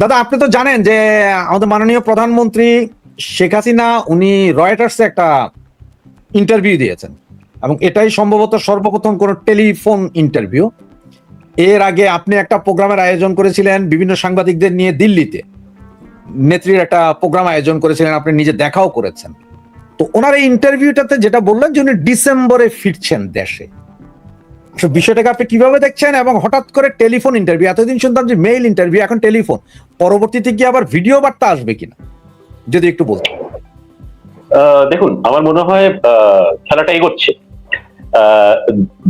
দাদা, আপনি তো জানেন যে আমাদের মাননীয় প্রধানমন্ত্রী শেখ হাসিনা উনি রয়টার্সে একটা ইন্টারভিউ দিয়েছেন, এবং এটাই সম্ভবত সর্বপ্রথম কোন টেলিফোন ইন্টারভিউ। এর আগে আপনি একটা প্রোগ্রামের আয়োজন করেছিলেন বিভিন্ন সাংবাদিকদের নিয়ে দিল্লিতে, নেত্রীর একটা প্রোগ্রাম আয়োজন করেছিলেন, আপনি নিজে দেখাও করেছেন। তো ওনার এই ইন্টারভিউটাতে যেটা বললেন যে উনি ডিসেম্বরে ফিরছেন দেশে। বিষয়টাকে আপনি কিভাবে দেখছেন? এবং হঠাৎ করে টেলিফোন ইন্টারভিউ, এতদিন শুনতাম যে মেইল ইন্টারভিউ, এখন টেলিফোন, পরবর্তীতে কি আবার ভিডিও বার্তা আসবে কিনা যদি একটু বলতেন। দেখুন, আমার মনে হয় খেলাটা এগোচ্ছে।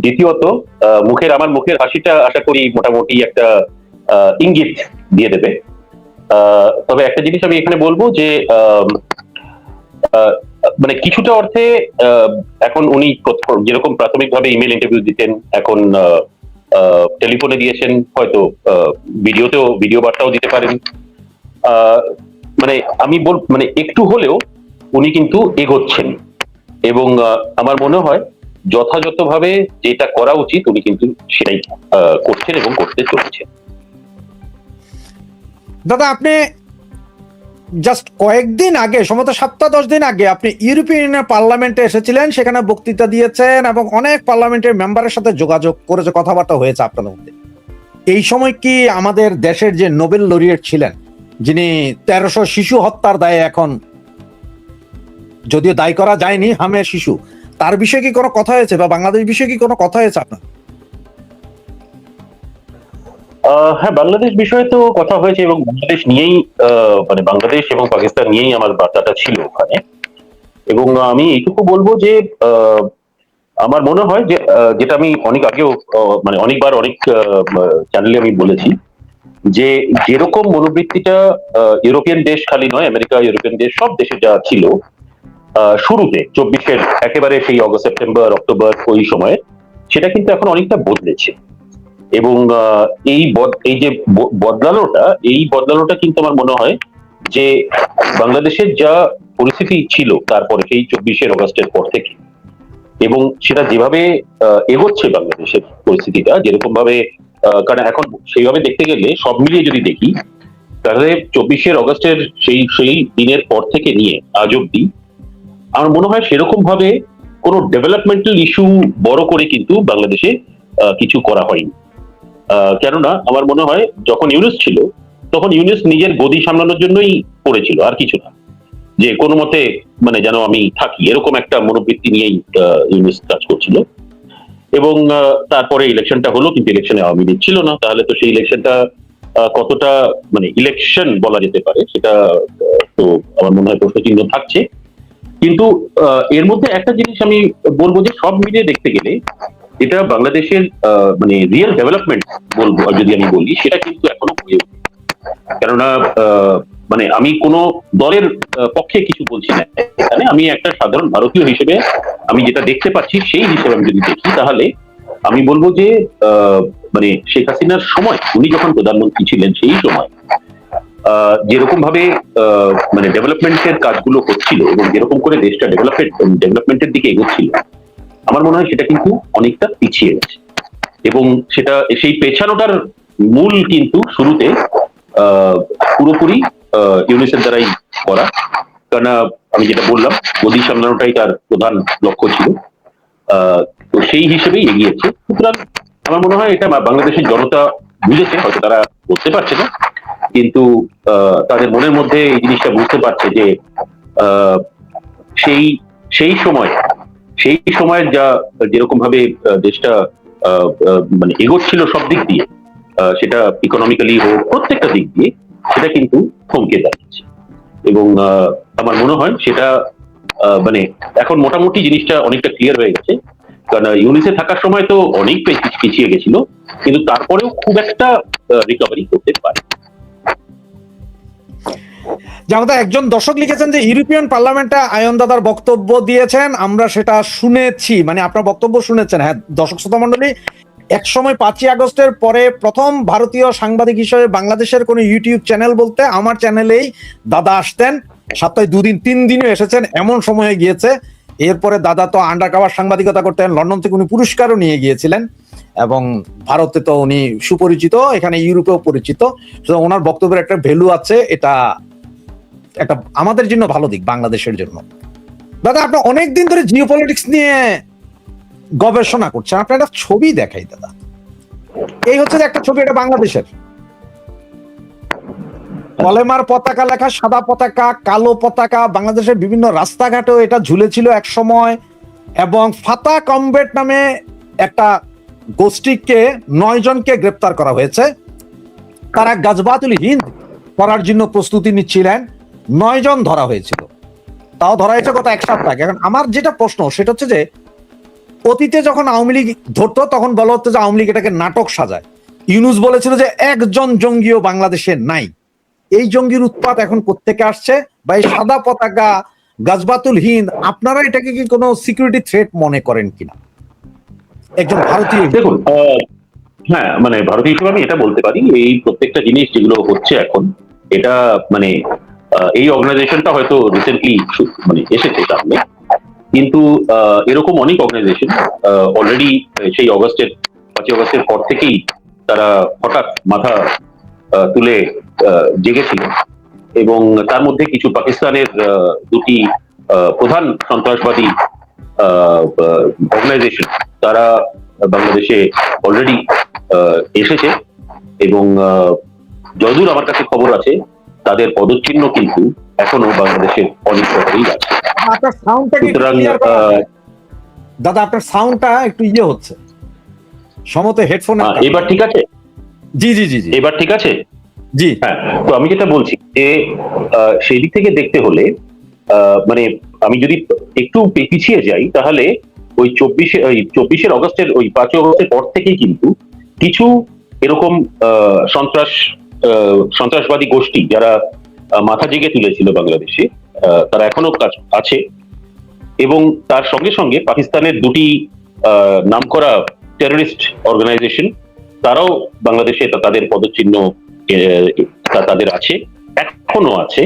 দ্বিতীয়ত, আমার মুখের হাসিটা আশা করি মোটামুটি একটা ইঙ্গিত দিয়ে দেবে। তবে একটা জিনিস আমি এখানে বলবো যে মানে কিছুটা অর্থে এখন উনি যেরকম প্রাথমিকভাবে ইমেল ইন্টারভিউ দিতেন, এখন টেলিফোনে দিয়েছেন, হয়তো ভিডিও বার্তাও দিতে পারেন। মানে আমি মানে একটু হলেও উনি কিন্তু এগোচ্ছেন, এবং আমার মনে হয় যথাযথভাবে যেটা করা উচিত উনি কিন্তু সেটাই করছেন এবং করতে চলেছেন। দাদা, আপনি জাস্ট কয়েকদিন আগে, সম্ভবত 7-10 দিন আগে, আপনি ইউরোপিয়ান ইউনিয়নের পার্লামেন্টে এসেছিলেন, সেখানে বক্তৃতা দিয়েছেন এবং অনেক পার্লামেন্টের মেম্বারের সাথে যোগাযোগ করেছে, কথাবার্তা হয়েছে আপনাদের মধ্যে। এই সময় কি আমাদের দেশের যে নোবেল লরিয়েট ছিলেন, যিনি 1300 শিশু হত্যার দায়ে এখন, যদিও দায়ী করা যায়নি, হামে শিশু, তার বিষয়ে কি কোনো কথা হয়েছে, বা বাংলাদেশ বিষয়ে কি কোনো কথা হয়েছে আপনার? হ্যাঁ, বাংলাদেশ বিষয়ে তো কথা হয়েছে, এবং বাংলাদেশ নিয়েই মানে বাংলাদেশ এবং পাকিস্তান নিয়েই আমার বার্তাটা ছিল ওখানে। এবং আমি এইটুকু বলবো যে আমার মনে হয় যে যেটা আমি অনেক আগেও মানে অনেকবার অনেক চ্যানেলে আমি বলেছি যে যেরকম মনোবৃত্তিটা ইউরোপিয়ান দেশ খালি নয়, আমেরিকা, ইউরোপিয়ান দেশ, সব দেশে যা ছিল শুরুতে 24-এর একেবারে সেই অগস্ট, সেপ্টেম্বর, অক্টোবর ওই সময়ে, সেটা কিন্তু এখন অনেকটা বদলেছে। এবং এই যে বদলানোটা কিন্তু আমার মনে হয় যে বাংলাদেশের যা পরিস্থিতি ছিল তারপরে, সেই 24-এর অগস্টের পর থেকে, এবং সেটা যেভাবে এগোচ্ছে বাংলাদেশের পরিস্থিতিটা, যেরকম ভাবে, কারণ এখন সেইভাবে দেখতে গেলে সব মিলিয়ে যদি দেখি, তাহলে 24-এর অগস্টের সেই দিনের পর থেকে নিয়ে আজ অব্দি আমার মনে হয় সেরকম ভাবে কোনো ডেভেলপমেন্টাল ইস্যু বড় করে কিন্তু বাংলাদেশে কিছু করা হয়নি। কেননা আমার মনে হয় যখন ইউনুস ছিল, তখন ইউনুস নিজের গদি সামলানোর জন্যই করেছিল, আর কিছু না, যে কোনো মতে মানে যেন আমি থাকি, এরকম একটা মনোবৃত্তি নিয়েই ইউনুস কাজ করছিল। এবং তারপরে ইলেকশনটা হলো, কিন্তু ইলেকশনে আওয়ামী লীগ ছিল না, তাহলে তো সেই ইলেকশনটা কতটা মানে ইলেকশন বলা যেতে পারে সেটা তো আমার মনে হয় প্রশ্নচিহ্ন থাকছে। কিন্তু এর মধ্যে একটা জিনিস আমি বলবো যে সব মিলিয়ে দেখতে গেলে এটা বাংলাদেশের মানে রিয়েল ডেভেলপমেন্ট বলবো যদি আমি বলি, সেটা কিন্তু এখনো হয়ে ওঠে। কেননা মানে আমি কোনো দলের পক্ষে কিছু বলছি না এখানে, আমি একটা সাধারণ ভারতীয় হিসেবে আমি যেটা দেখতে পাচ্ছি সেই হিসেবে আমি যদি দেখি, তাহলে আমি বলবো যে মানে শেখ হাসিনার সময়, উনি যখন প্রধানমন্ত্রী ছিলেন সেই সময় যেরকম ভাবে মানে ডেভেলপমেন্টের কাজগুলো হচ্ছিল এবং যেরকম করে দেশটা ডেভেলপমেন্টের দিকে এগোচ্ছিল, আমার মনে হয় সেটা কিন্তু অনেকটা পিছিয়ে গেছে। এবং সেটা সেই পেছানোটার মূল কিন্তু শুরুতে পুরোপুরি ইউনিসেফ দ্বারাই করা, কারণ আমি যেটা বললাম, গদি সামলানোটাই তার প্রধান লক্ষ্য ছিল। তো সেই হিসেবেই এগিয়েছে। সুতরাং আমার মনে হয় এটা বাংলাদেশের জনতা বুঝেছে, হয়তো তারা বলতে পারছে না, কিন্তু তাদের মনের মধ্যে এই জিনিসটা বুঝতে পারছে যে সেই সেই সময় সেই সময়ের যা যেরকম ভাবে দেশটা মানে এগোচ্ছিল সব দিক দিয়ে, সেটা ইকোনমিক্যালি হোক, প্রত্যেকটা দিক দিয়ে সেটা কিন্তু থমকে দাঁড়িয়েছে। এবং আমার মনে হয় সেটা মানে এখন মোটামুটি জিনিসটা অনেকটা ক্লিয়ার হয়ে গেছে। কারণ ইউনিসে থাকার সময় তো অনেক পিছিয়ে গেছিল, কিন্তু তারপরেও খুব একটা রিকভারি করতে পারে। যেমন একজন দর্শক লিখেছেন যে ইউরোপিয়ান পার্লামেন্টে আয়ন দাদার বক্তব্য দিয়েছেন, আমরা সেটা শুনেছি, মানে আপনার বক্তব্য শুনেছেন। হ্যাঁ দর্শক শ্রোতা মন্ডলী, এক সময় 5ই আগস্টের পরে প্রথম ভারতীয় সাংবাদিক হিসেবে বাংলাদেশের কোন ইউটিউব চ্যানেল বলতে আমার চ্যানেলেই দাদা আসতেন, সপ্তাহে 2 দিন 3 দিনও এসেছেন, এমন সময় গিয়েছে। এরপরে দাদা তো আন্ডার কাভার সাংবাদিকতা করতেন, লন্ডন থেকে উনি পুরস্কারও নিয়ে গিয়েছিলেন, এবং ভারতে তো উনি সুপরিচিত, এখানে ইউরোপেও পরিচিত। সুতরাং ওনার বক্তব্যের একটা ভ্যালু আছে, এটা একটা আমাদের জন্য ভালো দিক, বাংলাদেশের জন্য। দাদা, আপনি অনেকদিন ধরে জিওপলিটিক্স নিয়ে গবেষণা করছেন, আপনার একটা ছবি দেখাই দাদা। এই হচ্ছে যে একটা ছবি, এটা বাংলাদেশের কলেমার পতাকা লেখা, সাদা পতাকা, কালো পতাকা, বাংলাদেশের বিভিন্ন রাস্তাঘাটেও এটা ঝুলেছিল এক সময়। এবং ফাতা কমবেট নামে একটা গোষ্ঠীকে 9 জনকে গ্রেপ্তার করা হয়েছে। তারা গাজবাতুল হিন্দ করার জন্য প্রস্তুতি নিচ্ছিলেন, 9 জন ধরা হয়েছিল, তাও ধরা হয়েছে গত 1 সপ্তাহ আগে। এখন আমার যেটা প্রশ্ন সেটা হচ্ছে যে অতীতে যখন আওয়ামী লীগ ধরতো তখন বলা হতো যে আওয়ামী লীগ এটাকে নাটক সাজায়। ইউনূস বলেছিল যে একজন জঙ্গিও বাংলাদেশে নাই। এই জঙ্গির উৎপাত এখন কোত্থেকে আসছে? বা এই সাদা পতাকা গাজবাতুল হিন্দ, আপনারা এটাকে কি কোনো সিকিউরিটি থ্রেট মনে করেন কিনা একজন ভারতীয়? দেখুন, হ্যাঁ, মানে ভারতীয় হিসেবে আমি এটা বলতে পারি, এই প্রত্যেকটা জিনিস যেগুলো হচ্ছে এখন, এটা মানে এই অর্গানাইজেশনটা হয়তো রিসেন্টলি মানে এসেছে সামনে, কিন্তু এরকম অনেক অর্গানাইজেশন অলরেডি সেই 5ই অগস্টের পর থেকেই তারা হঠাৎ মাথা তুলে জেগেছিল। এবং তার মধ্যে কিছু পাকিস্তানের দুটি প্রধান সন্ত্রাসবাদী অর্গানাইজেশন, তারা বাংলাদেশে অলরেডি এসেছে, এবং যতদূর আমার কাছে খবর আছে তাদের পদচিহ্ন কিন্তু এখনো বাংলাদেশের অনেক শহরেই আছে। আপনার সাউন্ডটা কি সুতরাং দাদা, আপনার সাউন্ডটা একটু ইয়ে হচ্ছে, সম্ভবত হেডফোনে। এবার ঠিক আছে? জি জি জি জি, এবার ঠিক আছে? জি। হ্যাঁ, তো আমি যেটা বলছি যে সেই দিক থেকে দেখতে হলে মানে আমি যদি একটু পিছিয়ে যাই, তাহলে ওই 24 অগস্টের ওই 5ই অগস্টের পর থেকেই কিন্তু কিছু এরকম সন্ত্রাসবাদী গোষ্ঠী যারা মাথা জেগে তুলেছিল বাংলাদেশে, তারা এখনো কাজ আছে। এবং তার সঙ্গে সঙ্গে পাকিস্তানের দুটি নামকরা টেররিস্ট অর্গানাইজেশন, তারাও বাংলাদেশে তাদের পদচিহ্ন তাদের আছে, এখনো আছে।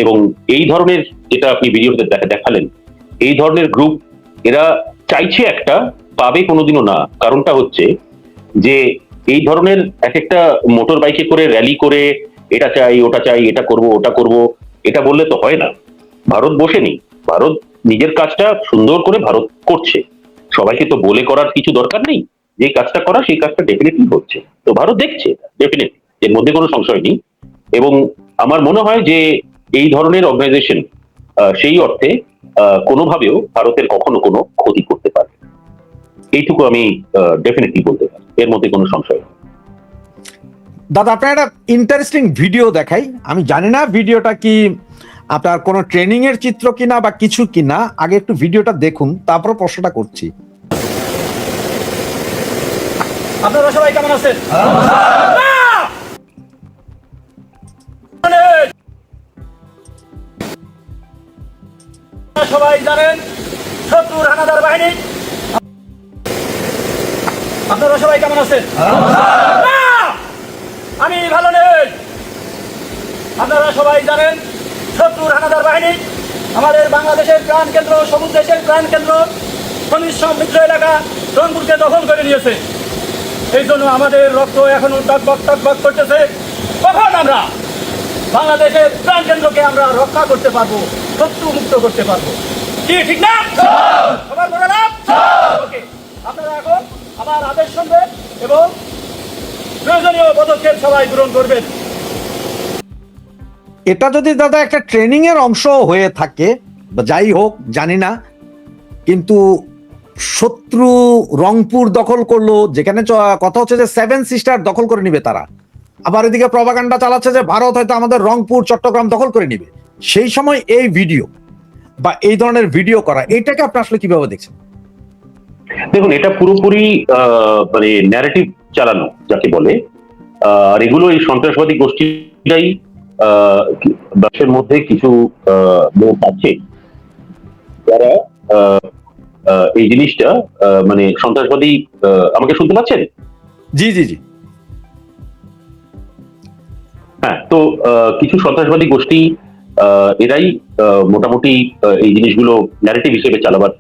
এবং এই ধরনের, যেটা আপনি ভিডিওতে দেখালেন, এই ধরনের গ্রুপ, এরা চাইছে একটা, পাবে কোনোদিনও না। কারণটা হচ্ছে যে এই ধরনের এক একটা মোটর বাইকে করে র্যালি করে এটা চাই ওটা চাই, এটা করব ওটা করব, এটা বললে তো হয় না। ভারত বসেনি, ভারত নিজের কাজটা সুন্দর করে ভারত করছে, সবাইকে তো বলে করার কিছু দরকার নেই। যে কাজটা করা সেই কাজটা ডেফিনেটলি হচ্ছে, তো ভারত দেখছে ডেফিনেটলি, এর মধ্যে কোনো সংশয় নেই। এবং আমার মনে হয় যে এই ধরনের অর্গানাইজেশন সেই অর্থে কোনোভাবেও ভারতের কখনো কোনো ক্ষতি করতে পারে, এইটুকু আমি ডেফিনেটলি বলতে পারি, এর মধ্যে কোনো সংশয় নেই। দাদা, আপনার একটা ইন্টারেস্টিং ভিডিও দেখাই। আমি জানি না ভিডিওটা কি আপনার কোনো ট্রেনিং এর চিত্র কিনা বা কিছু কিনা, আগে একটু ভিডিওটা দেখুন, তারপর প্রশ্নটা করছি। আপনারা সবাই কেমন আছেন? সবাই জানেন শত্রুর হানাদার বাহিনী। আপনারা সবাই কেমন আছেন? আমি ভালো নেই। আপনারা সবাই জানেন শত্রুর হানাদার বাহিনী আমাদের বাংলাদেশের প্রাণ কেন্দ্র, সবুজ দেশের প্রাণ কেন্দ্র, খনিজ সমৃদ্ধ এলাকা রংপুরকে দখল করে নিয়েছে। এই জন্য আমাদের রক্ত এখনো টকবক করতেছে। কখন আমরা বাংলাদেশের প্রাণ কেন্দ্রকে আমরা রক্ষা করতে পারবো, শত্রু মুক্ত করতে পারবো? কি ঠিক না? সবার বলে না? ওকে, আপনারা এখন আমার আদেশ শুনবেন এবং প্রয়োজনীয় পদক্ষেপ সবাই গ্রহণ করবেন। এটা যদি দাদা একটা ট্রেনিং এর অংশ হয়ে থাকে, বা যাই হোক জানি না, কিন্তু শত্রু রংপুর দখল করলো, যেখানে কথা হচ্ছে যে 7 সিস্টার দখল করে নিবে তারা, আবার এদিকে প্রপাগান্ডা চালাচ্ছে যে ভারত হয়তো আমাদের রংপুর চট্টগ্রাম দখল করে নিবে। সেই সময় এই ভিডিও বা এই ধরনের ভিডিও করা, এটাকে আপনি আসলে কিভাবে দেখছেন? দেখুন, এটা পুরোপুরি মানে ন্যারেটিভ চালানো যাকে বলে। আর এগুলো এই সন্ত্রাসবাদী গোষ্ঠীটাই দেশের মধ্যে কিছু লোক আছে যারা এই জিনিসটা মানে সন্ত্রাসবাদী, আমাকে শুনতে পাচ্ছেন? জি জি জি। হ্যাঁ, তো কিছু সন্ত্রাসবাদী গোষ্ঠী এরাই মোটামুটি এই জিনিসগুলো ন্যারেটিভ হিসেবে চালাবার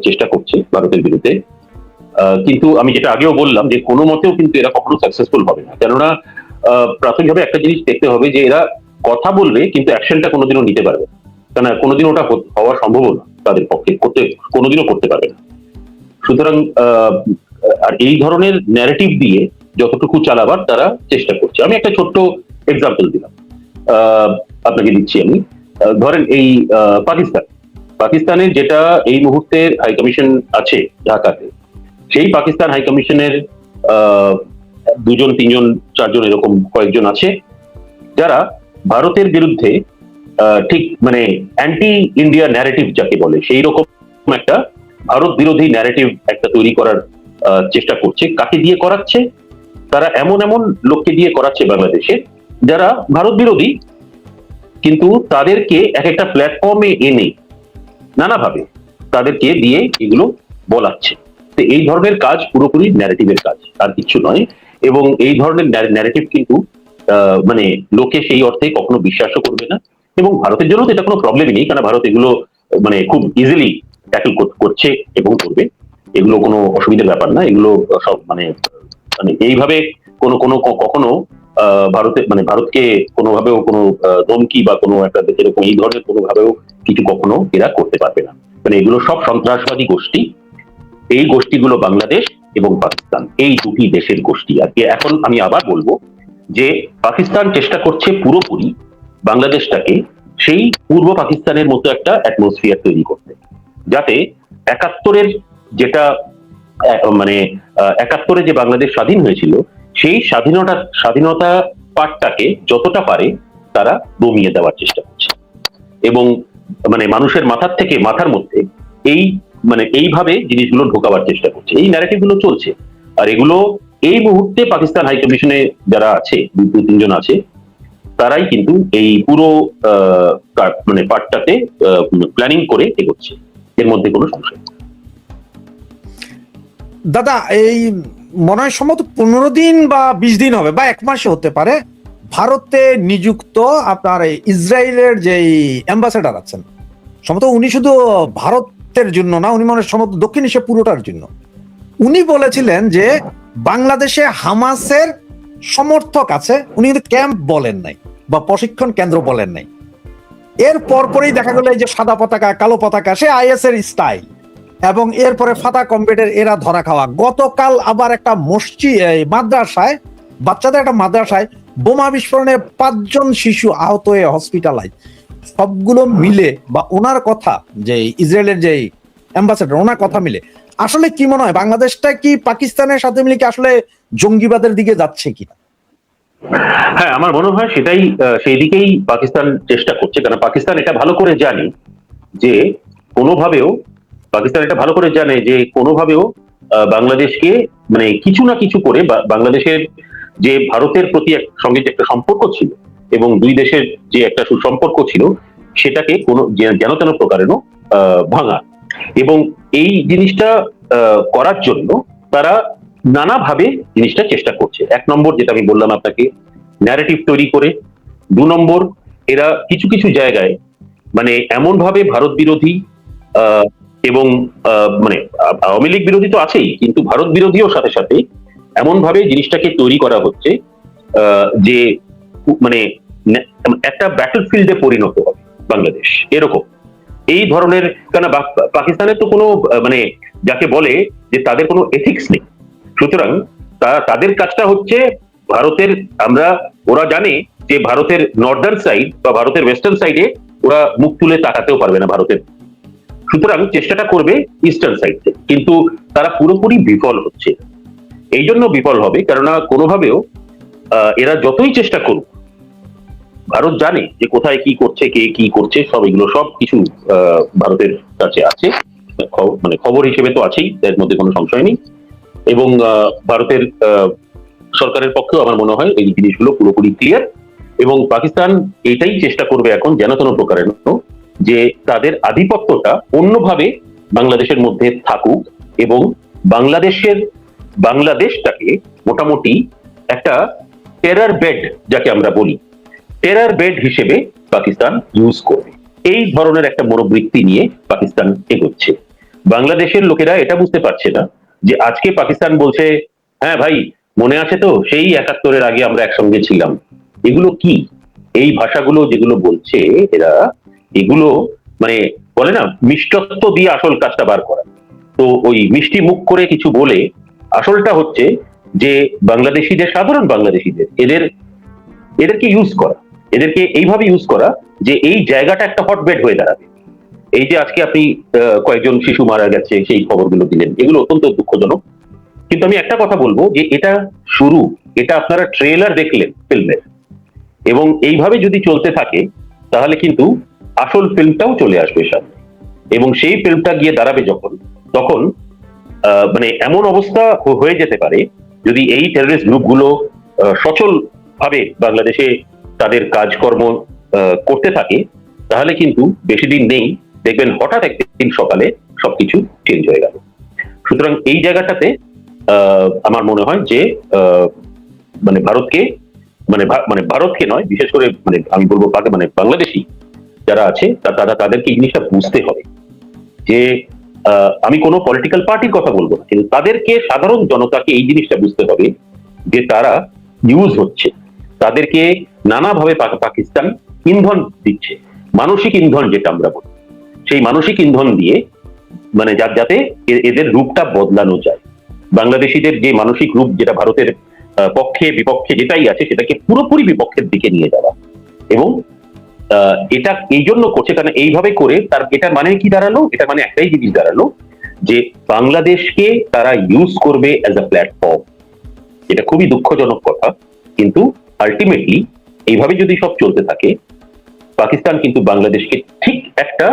চেষ্টা করছে ভারতের বিরুদ্ধে। কিন্তু আমি যেটা আগেও বললাম যে কোনো মতেও কিন্তু এরা কখনো সাকসেসফুল হবে না, কেননা প্রাথমিকভাবে একটা জিনিস দেখতে হবে যে এরা কথা বলবে কিন্তু অ্যাকশনটা কোনোদিনও নিতে পারবে না, কেন কোনোদিন ওটা হওয়া সম্ভব না তাদের পক্ষে, কোনোদিনও করতে পারবে না। সুতরাং আর এই ধরনের ন্যারেটিভ দিয়ে যতটুকু চালাবার তারা চেষ্টা করছে। আমি একটা ছোট্ট এক্সাম্পল দিলাম, আপনাকে দিচ্ছি আমি। ধরেন এই পাকিস্তানের যেটা এই মুহূর্তের হাই কমিশন আছে ঢাকাতে, সেই পাকিস্তান হাই কমিশনের 2জন 3জন 4জন এরকম কয়েকজন আছে যারা ভারতের বিরুদ্ধে ঠিক মানে অ্যান্টি ইন্ডিয়া ন্যারেটিভ যাকে বলে সেই রকম একটা ভারত বিরোধী ন্যারেটিভ একটা তৈরি করার চেষ্টা করছে। কাকে দিয়ে করাচ্ছে? তারা এমন এমন লোককে দিয়ে করাচ্ছে বাংলাদেশে যারা ভারত বিরোধী, কিন্তু তাদেরকে এক একটা প্ল্যাটফর্মে এনে নানাভাবে তাদেরকে দিয়ে এগুলো বলাচ্ছে। তো এই ধরনের কাজ পুরোপুরি ন্যারেটিভের কাজ, আর কিছু নয়। এবং এই ধরনের ন্যারেটিভ কিন্তু মানে লোকে সেই অর্থে কখনো বিশ্বাসও করবে না, এবং ভারতের জন্য তো এটা কোনো প্রবলেমই নেই, কারণ ভারত এগুলো মানে খুব ইজিলি ট্যাকল করছে এবং করবে, এগুলো কোনো অসুবিধার ব্যাপার না। এগুলো সব মানে মানে এইভাবে কোনো কোনো কখনো ভারতে মানে ভারতকে কোনোভাবেও কোনো ধমকি বা কোনো একটা এরকম এই ধরনের কোনোভাবেও কিছু কখনো এরা করতে পারবে না। মানে এগুলো সব সন্ত্রাসবাদী গোষ্ঠী। এই গোষ্ঠীগুলো বাংলাদেশ এবং পাকিস্তান, এই দুটি দেশের গোষ্ঠী। আর এখন আমি আবার বলবো যে পাকিস্তান চেষ্টা করছে পুরোপুরি বাংলাদেশটাকে সেই পূর্ব পাকিস্তানের মতো একটা অ্যাটমসফিয়ার তৈরি করতে, যাতে 71-এর যেটা মানে 71-এ যে বাংলাদেশ স্বাধীন হয়েছিল সেই স্বাধীনতা পাঠটাকে যতটা পারে তারা দমিয়ে দেওয়ার চেষ্টা করছে, এবং মানে মানুষের মাথার মধ্যে এই মানে এইভাবে জিনিসগুলো ঢোকাবার চেষ্টা করছে। এই ন্যারেটিভ গুলো চলছে, আর এগুলো এই মুহূর্তে পাকিস্তান হাই কমিশনে যারা আছে 2-3জন আছে, তারাই কিন্তু এই পুরো মানে পার্টটাতে প্ল্যানিং করে এগোচ্ছে, এর মধ্যে কোনো সংশয় নেই। দাদা, এই মনে হয় সম্ভবত 15 দিন বা 20 দিন হবে বা 1 মাসে হতে পারে, ভারতে নিযুক্ত আপনার ইসরায়েলের যে অ্যাম্বাসেডার আছেন, সম্ভবত উনি শুধু ভারতের জন্য না, উনি মনে হয় সম্ভবত দক্ষিণ এশিয়া পুরোটার জন্য, উনি বলেছিলেন যে বাংলাদেশে হামাসের সমর্থক আছে। উনি কিন্তু ক্যাম্প বলেন নাই বা প্রশিক্ষণ কেন্দ্র বলেন নাই। এর পরপরই দেখা গেল এই যে সাদা পতাকা কালো পতাকা, সে আইএস এর স্টাইল, এবং এরপরে ফাতা কমবেটের এরা ধরা খাওয়া। গতকাল আবার একটা মাদ্রাসায়, বাচ্চাদের একটা মাদ্রাসায় বোমা বিস্ফোরণে 5 জন শিশু আহত হয়ে হসপিটালাইজ। সবগুলো মিলে বা ওনার কথা, যে ইসরায়েলের যে অ্যাম্বাসেডার, ওনার কথা মিলে আসলে কি মনে হয়, বাংলাদেশটা কি পাকিস্তানের সাথে মিলে কি আসলে জঙ্গিবাদের দিকে যাচ্ছে কিনা? হ্যাঁ, আমার মনে হয় সেটাই, সেই দিকেই পাকিস্তান চেষ্টা করছে। কারণ পাকিস্তান এটা ভালো করে জানে যে কোনোভাবেও বাংলাদেশকে মানে কিছু না কিছু করে বাংলাদেশের যে ভারতের প্রতি সঙ্গে যে একটা সম্পর্ক ছিল এবং দুই দেশের যে একটা সুসম্পর্ক ছিল, সেটাকে কোনো যেন তেন প্রকারেণ ভাঙা। এবং এই জিনিসটা করার জন্য তারা নানাভাবে জিনিসটা চেষ্টা করছে। 1 নম্বর যেটা আমি বললাম আপনাকে, ন্যারেটিভ তৈরি করে। 2 নম্বর, এরা কিছু কিছু জায়গায় মানে এমন ভাবে ভারত বিরোধী এবং মানে আওয়ামী লীগ বিরোধী তো আছেই, কিন্তু ভারত বিরোধীও সাথে সাথে এমন ভাবে জিনিসটাকে তৈরি করা হচ্ছে যে মানে একটা ব্যাটলফিল্ডে পরিণত হবে বাংলাদেশ, এরকম এই ধরনের। কেন পাকিস্তানের তো কোনো মানে যাকে বলে যে তাদের কোনো এথিক্স নেই। সুতরাং তাদের কাজটা হচ্ছে ভারতের, ওরা জানে যে ভারতের নর্দার্ন সাইড বা ভারতের ওয়েস্টার্ন সাইডে ওরা মুখ তুলে তাকাতেও পারবে না ভারতের, সুতরাং চেষ্টাটা করবে ইস্টার্ন সাইড থেকে। কিন্তু তারা পুরোপুরি বিফল হচ্ছে। এই জন্য বিফল হবে কেননা কোনোভাবেও এরা যতই চেষ্টা করুক, ভারত জানে যে কোথায় কি করছে, কে কি করছে, সব এগুলো সব কিছু ভারতের কাছে আছে, মানে খবর হিসেবে তো আছেই, এর মধ্যে কোনো সংশয় নেই। এবং ভারতের সরকারের পক্ষেও আমার মনে হয় এই জিনিসগুলো পুরোপুরি ক্লিয়ার। এবং পাকিস্তান এটাই চেষ্টা করবে এখন যেন তেন প্রকারেণ যে তাদের আধিপত্যটা অন্যভাবে বাংলাদেশের মধ্যে থাকুক, এবং বাংলাদেশটাকে মোটামুটি একটা টেরার বেড, যাকে আমরা বলি টেরার বেড হিসেবে পাকিস্তান ইউজ করবে, এই ধরনের একটা মনোবৃত্তি নিয়ে পাকিস্তান এগোচ্ছে। বাংলাদেশের লোকেরা এটা বুঝতে পারছে না যে আজকে পাকিস্তান বলছে, হ্যাঁ ভাই মনে আছে তো সেই 71-এর আগে আমরা একসঙ্গে ছিলাম। এগুলো কি, এই ভাষাগুলো যেগুলো বলছে এরা, এগুলো মানে বলে না মিষ্টত্ব দিয়ে আসল কাজটা বার করা। তো ওই মিষ্টি মুখ করে কিছু বলে আসলটা হচ্ছে যে বাংলাদেশিদের, সাধারণ বাংলাদেশিদের, এদেরকে ইউজ করা, এদেরকে এইভাবে ইউজ করা যে এই জায়গাটা একটা হটবেড হয়ে দাঁড়াবে। এই যে আজকে আপনি কয়েকজন শিশু মারা গেছে সেই খবরগুলো দিলেন, এগুলো অত্যন্ত দুঃখজনক। কিন্তু আমি একটা কথা বলবো যে এটা শুরু, এটা আপনারা ট্রেলার দেখলেন ফিল্মের, এবং এইভাবে যদি চলতে থাকে তাহলে কিন্তু আসল ফিল্মটাও চলে আসবে সামনে, এবং সেই ফিল্মটা গিয়ে দাঁড়াবে যখন, তখন মানে এমন অবস্থা হয়ে যেতে পারে যদি এই টেররিস্ট গ্রুপগুলো সচল ভাবে বাংলাদেশে তাদের কাজকর্ম করতে থাকে, তাহলে কিন্তু বেশি দিন নেই, দেখবেন হঠাৎ একদিন সকালে সবকিছু চেঞ্জ হয়ে গেল। সুতরাং এই জায়গাটাতে আমার মনে হয় যে মানে ভারতকে, মানে ভারতকে নয়, বিশেষ করে মানে আমি বলবো মানে বাংলাদেশি যারা আছে তাদেরকে এই জিনিসটা বুঝতে হবে যে আমি কোনো পলিটিক্যাল পার্টির কথা বলবো না, কিন্তু তাদেরকে, সাধারণ জনতাকে এই জিনিসটা বুঝতে হবে যে তারা ইউজ হচ্ছে, তাদেরকে নানাভাবে পাকিস্তান ইন্ধন দিচ্ছে, মানসিক ইন্ধন যেটা আমরা বলি, সেই মানসিক ইন্ধন দিয়ে মানে যাতে এদের রূপটা বদলানো যায়। বাংলাদেশিদের যে মানসিক রূপ, যেটা ভারতের পক্ষে বিপক্ষে যেটাই আছে, সেটাকে পুরোপুরি বিপক্ষের দিকে নিয়ে যাওয়া। এবং এটা এই জন্য করছে কারণ এইভাবে করে তার, এটার মানে কি দাঁড়ালো, এটা মানে একটাই জিনিস দাঁড়ালো যে বাংলাদেশকে তারা ইউজ করবে অ্যাজ আ প্ল্যাটফর্ম। এটা খুবই দুঃখজনক কথা, কিন্তু আলটিমেটলি এইভাবে যদি সব চলতে থাকে, পাকিস্তান কিন্তু বাংলাদেশকে ঠিক একটা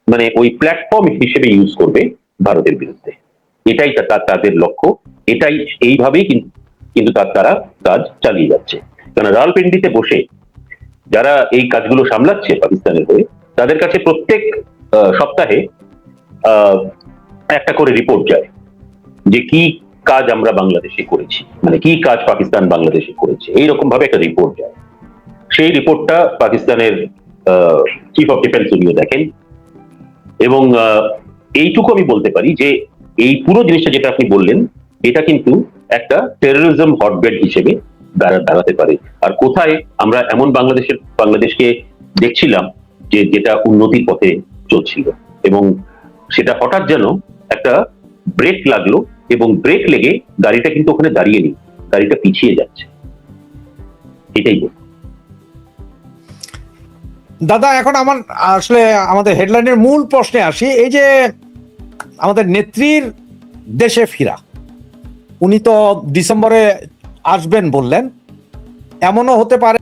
মানে ওই প্ল্যাটফর্ম হিসেবে ইউজ করবে ভারতের বিরুদ্ধে। এটাই তাদের লক্ষ্য, এটাই, এইভাবেই কিন্তু তারা কাজ চালিয়ে যাচ্ছে। কারণ রাওয়ালপিন্ডিতে বসে যারা এই কাজগুলো সামলাচ্ছে পাকিস্তানের হয়ে, তাদের কাছে প্রত্যেক সপ্তাহে একটা করে রিপোর্ট যায় যে কি কাজ আমরা বাংলাদেশে করেছি, মানে কি কাজ পাকিস্তান বাংলাদেশে করেছে, এইরকম ভাবে একটা রিপোর্ট যায়। সেই রিপোর্টটা পাকিস্তানের চিফ অফ ডিফেন্স উনিও দেখেন, এবং এইটুকু আমি বলতে পারি যে এই পুরো জিনিসটা যেটা আপনি বললেন, এটা কিন্তু একটা টেররিজম হটবেড হিসেবে দাঁড়াতে পারে। আর কোথায় আমরা এমন বাংলাদেশকে দেখছিলাম যেটা উন্নতির পথে চলছিল, এবং সেটা হঠাৎ যেন একটা ব্রেক লাগলো, এবং ব্রেক লেগে গাড়িটা কিন্তু ওখানে দাঁড়িয়ে নেই, গাড়িটা পিছিয়ে যাচ্ছে। এটাই বল। দাদা, এখন আমার আসলে আমাদের হেডলাইনের মূল প্রশ্নে আসি। এই যে আমাদের নেত্রীর দেশে ফিরা, উনি তো ডিসেম্বরে আসবেন বললেন, এমনও হতে পারে